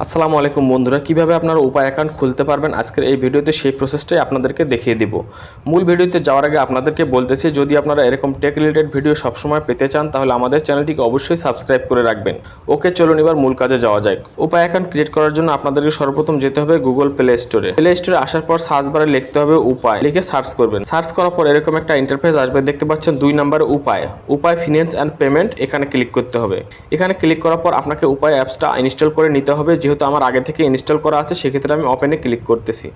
আসসালামু আলাইকুম বন্ধুরা, কিভাবে আপনারা উপায় অ্যাকাউন্ট খুলতে পারবেন আজকের এই ভিডিওতে সেই প্রসেসটাই আপনাদেরকে দেখিয়ে দিব। মূল ভিডিওতে যাওয়ার আগে আপনাদেরকে বলতেছি, যদি আপনারা এরকম টেক রিলেটেড ভিডিও সবসময় পেতে চান তাহলে আমাদের চ্যানেলটিকে অবশ্যই সাবস্ক্রাইব করে রাখবেন। ওকে, চলুন এবার মূল কাজে যাওয়া যাক। উপায় অ্যাকাউন্ট ক্রিয়েট করার জন্য আপনাদেরকে সর্বপ্রথম যেতে হবে গুগল প্লে স্টোরে। প্লে স্টোরে আসার পর সার্চ বারে লিখতে হবে উপায়, লিখে সার্চ করবেন। সার্চ করার পর এরকম একটা ইন্টারফেস আসবে, দেখতে পাচ্ছেন 2 নম্বরে উপায় ফিন্যান্স অ্যান্ড পেমেন্ট, এখানে ক্লিক করতে হবে। এখানে ক্লিক করার পর আপনাকে উপায় অ্যাপসটা ইনস্টল করে নিতে হবে। যেহেতু আমার আগে থেকে ইনস্টল করা আছে সেক্ষেত্রে আমি ওপেনে ক্লিক করতেছি।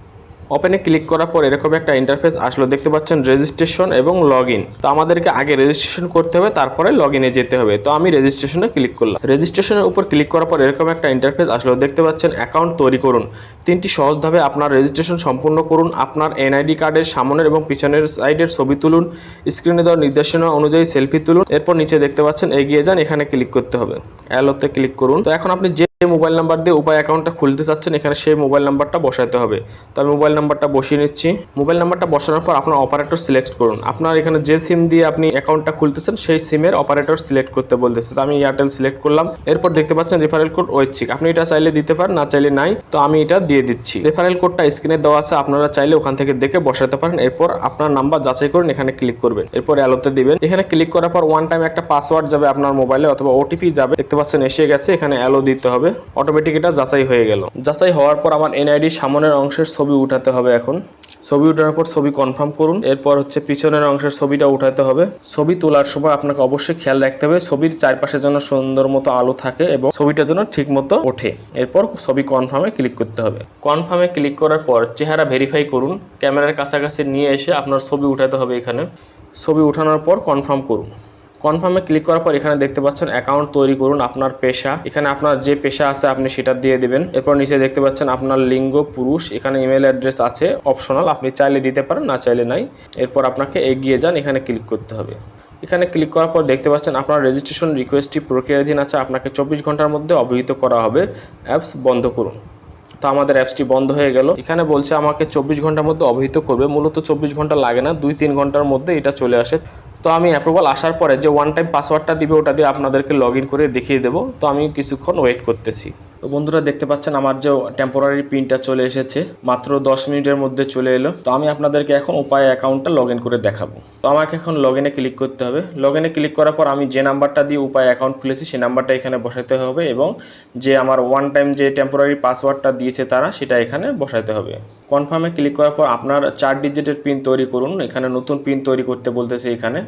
ওপেনে ক্লিক করার পর এরকম একটা ইন্টারফেস আসলো, দেখতে পাচ্ছেন রেজিস্ট্রেশন এবং লগ ইন। তো আমাদেরকে আগে রেজিস্ট্রেশন করতে হবে, তারপরে লগ ইনে যেতে হবে। তো আমি রেজিস্ট্রেশনে ক্লিক করলাম। রেজিস্ট্রেশনের উপর ক্লিক করার পর এরকম একটা ইন্টারফেস আসলো, দেখতে পাচ্ছেন অ্যাকাউন্ট তৈরি করুন। 3টি সহজভাবে আপনার রেজিস্ট্রেশন সম্পূর্ণ করুন। আপনার এনআইডি কার্ডের সামনের এবং পিছনের সাইডের ছবি তুলুন। স্ক্রিনে দেওয়া নির্দেশনা অনুযায়ী সেলফি তুলুন। এরপর নিচে দেখতে পাচ্ছেন এগিয়ে যান, এখানে ক্লিক করতে হবে। অ্যালোতে ক্লিক করুন। তো এখন আপনি যে মোবাইল নাম্বার দিয়ে উপায় অ্যাকাউন্টটা খুলতে চাচ্ছেন এখানে সেই মোবাইল নাম্বারটা বসাতে হবে। তো আমি মোবাইল নাম্বারটা বসিয়ে নিচ্ছি। মোবাইল নাম্বারটা বসানোর পর আপনার অপারেটর সিলেক্ট করুন। আপনার এখানে যে সিম দিয়ে আপনি অ্যাকাউন্টটা খুলতেছেন সেই সিমের অপারেটর সিলেক্ট করতে বলতেছে। তো আমি এয়ারটেল সিলেক্ট করলাম। এরপর দেখতে পাচ্ছেন রেফারেল কোড ঐচ্ছিক, আপনি এটা চাইলে দিতে পারেন, না চাইলে নাই। তো আমি এটা দিয়ে দিচ্ছি। রেফারেল কোডটা স্ক্রিনে দেওয়া আছে, আপনারা চাইলে ওখান থেকে দেখে বসাতে পারেন। এরপর আপনার নাম্বার যাচাই করুন, এখানে ক্লিক করবেন। এরপর অ্যালোতে দিবেন। এখানে ক্লিক করার পর ওয়ান টাইম একটা পাসওয়ার্ড যাবে আপনার মোবাইলে অথবা ওটিপি যাবে, দেখতে পাচ্ছেন এসে গেছে। এখানে অ্যালো দিতে হবে। অটোমেটিক এটা যাচাই হয়ে গেল। যাচাই হওয়ার পর আমার এনআইডি সামনের অংশের ছবি উঠাতে হবে। এখন ছবি উঠানোর পর ছবি কনফার্ম করুন। এরপর হচ্ছে পিছনের অংশের ছবিটা উঠাতে হবে। ছবি তোলার সময় আপনাকে অবশ্যই খেয়াল রাখতে হবে ছবির চারপাশে যেন সুন্দর মতো আলো থাকে এবং ছবিটা যেন ঠিক মতো ওঠে। এরপর ছবি কনফার্মে ক্লিক করতে হবে। কনফার্মে ক্লিক করার পর চেহারা ভেরিফাই করুন। ক্যামেরার কাছাকাছি নিয়ে এসে আপনার ছবি উঠাতে হবে। এখানে ছবি উঠানোর পর কনফার্ম করুন। কনফার্মে ক্লিক করার পর এখানে দেখতে পাচ্ছেন অ্যাকাউন্ট তৈরি করুন। আপনার পেশা, এখানে আপনার যে পেশা আছে আপনি সেটা দিয়ে দিবেন। এরপর নিচে দেখতে পাচ্ছেন আপনার লিঙ্গ পুরুষ, এখানে ইমেল অ্যাড্রেস আছে অপশনাল, আপনি চাইলে দিতে পারেন, না চাইলে নাই। এরপর আপনাকে এগিয়ে যান, এখানে ক্লিক করতে হবে। এখানে ক্লিক করার পর দেখতে পাচ্ছেন আপনার রেজিস্ট্রেশন রিকোয়েস্টটি প্রক্রিয়াধীন আছে, আপনাকে 24 ঘন্টার মধ্যে অবহিত করা হবে। অ্যাপস বন্ধ করুন। তো আমাদের অ্যাপসটি বন্ধ হয়ে গেল। এখানে বলছে আমাকে 24 ঘন্টার মধ্যে অবহিত করবে। মূলত 24 ঘন্টা লাগে না, 2-3 ঘন্টার মধ্যে এটা চলে আসে। তো আমি অ্যাপ্রুভাল আসার পরে যে ওয়ান টাইম পাসওয়ার্ডটা দিবে ওটা দিয়ে আপনাদেরকে লগ ইন করে দেখিয়ে দেবো। তো আমি কিছুক্ষণ ওয়েট করতেছি। তো বন্ধুরা দেখতে পাচ্ছেন আমার যে টেম্পোরারি পিনটা চলে এসেছে, মাত্র 10 মিনিটের মধ্যে চলে এলো। তো আমি আপনাদেরকে এখন উপায় অ্যাকাউন্টটা লগ ইন করে দেখাবো। তো আমাকে এখন লগ ইনে ক্লিক করতে হবে। লগ ইনে ক্লিক করার পর আমি যে নাম্বারটা দিয়ে উপায় অ্যাকাউন্ট খুলেছি সেই নাম্বারটা এখানে বসাতে হবে এবং যে আমার ওয়ান টাইম যে টেম্পোরারি পাসওয়ার্ডটা দিয়েছে তারা সেটা এখানে বসাতে হবে। কনফার্মে ক্লিক করার পর আপনার 4 ডিজিটের পিন তৈরি করুন। এখানে নতুন পিন তৈরি করতে বলতেছে। এখানে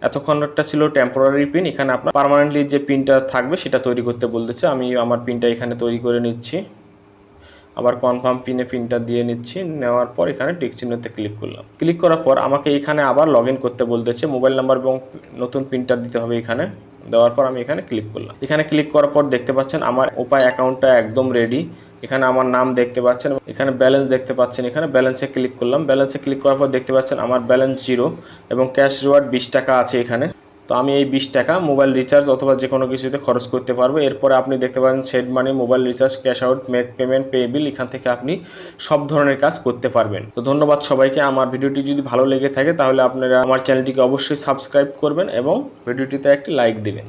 এতক্ষণ একটা ছিল টেম্পোরারি পিন, এখানে আপনার পার্মানেন্টলি যে পিনটা থাকবে সেটা তৈরি করতে বলতেছে। আমি আমার পিনটা এখানে তৈরি করে নিচ্ছি। আবার কনফার্ম পিনটা দিয়ে নিচ্ছি। নেওয়ার পর এখানে টিক চিহ্নতে ক্লিক করলাম। ক্লিক করার পর আমাকে এখানে আবার লগ ইন করতে বলতেছে। মোবাইল নাম্বার এবং নতুন পিনটা দিতে হবে। এখানে দেওয়ার পর আমি এখানে ক্লিক করলাম। এখানে ক্লিক করার পর দেখতে পাচ্ছেন আমার উপায় অ্যাকাউন্টটা একদম রেডি। এখানে আমার নাম দেখতে পাচ্ছেন, এখানে ব্যালেন্স দেখতে পাচ্ছেন। এখানে ব্যালেন্সে ক্লিক করলাম। ব্যালেন্সে ক্লিক করার পর দেখতে পাচ্ছেন আমার ব্যালেন্স 0 এবং ক্যাশ রিওয়ার্ড 20 টাকা আছে এখানে। তো আমি এই 20 টাকা মোবাইল রিচার্জ অথবা যে কোনো কিছুতে খরচ করতে পারবো। এরপরে আপনি দেখতে পাচ্ছেন send money, mobile recharge, cash out, make payment, pay bill, এখান থেকে আপনি সব ধরনের কাজ করতে পারবেন। তো ধন্যবাদ সবাইকে। আমার ভিডিওটি যদি ভালো লেগে থাকে তাহলে আপনারা আমার চ্যানেলটিকে অবশ্যই সাবস্ক্রাইব করবেন এবং ভিডিওটিতে একটি লাইক দিবেন।